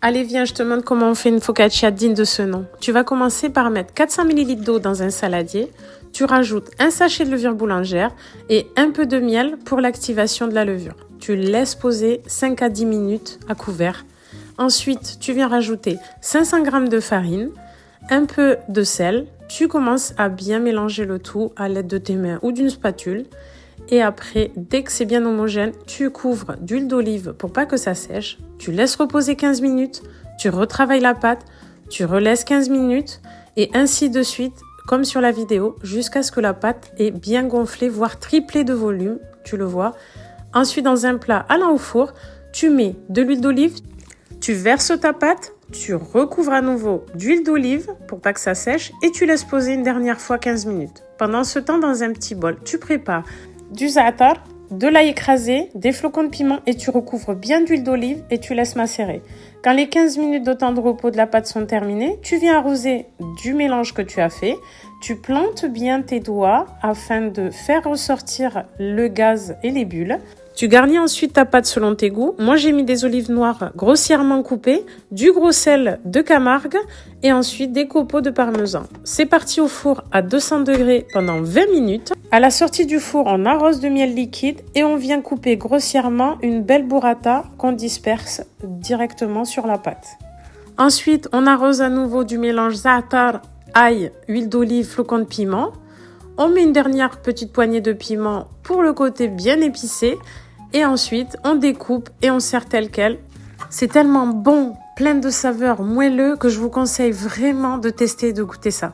Allez, viens, je te montre comment on fait une focaccia digne de ce nom. Tu vas commencer par mettre 400 ml d'eau dans un saladier. Tu rajoutes un sachet de levure boulangère et un peu de miel pour l'activation de la levure. Tu laisses poser 5 à 10 minutes à couvert. Ensuite, tu viens rajouter 500 g de farine, un peu de sel. Tu commences à bien mélanger le tout à l'aide de tes mains ou d'une spatule. Et après, dès que c'est bien homogène, tu couvres d'huile d'olive pour pas que ça sèche. Tu laisses reposer 15 minutes, tu retravailles la pâte, tu relaisses 15 minutes et ainsi de suite, comme sur la vidéo, jusqu'à ce que la pâte ait bien gonflé, voire triplé de volume, tu le vois. Ensuite, dans un plat allant au four, tu mets de l'huile d'olive, tu verses ta pâte, tu recouvres à nouveau d'huile d'olive pour pas que ça sèche et tu laisses poser une dernière fois 15 minutes. Pendant ce temps, dans un petit bol, tu prépares du za'atar, de l'ail écrasé, des flocons de piment et tu recouvres bien d'huile d'olive et tu laisses macérer. Quand les 15 minutes de temps de repos de la pâte sont terminées, tu viens arroser du mélange que tu as fait. Tu plantes bien tes doigts afin de faire ressortir le gaz et les bulles. Tu garnis ensuite ta pâte selon tes goûts. Moi, j'ai mis des olives noires grossièrement coupées, du gros sel de Camargue et ensuite des copeaux de parmesan. C'est parti au four à 200 degrés pendant 20 minutes. À la sortie du four, on arrose de miel liquide et on vient couper grossièrement une belle burrata qu'on disperse directement sur la pâte. Ensuite, on arrose à nouveau du mélange za'atar, ail, huile d'olive, flocons de piment. On met une dernière petite poignée de piment pour le côté bien épicé. Et ensuite, on découpe et on sert tel quel. C'est tellement bon, plein de saveurs, moelleux, que je vous conseille vraiment de tester et de goûter ça.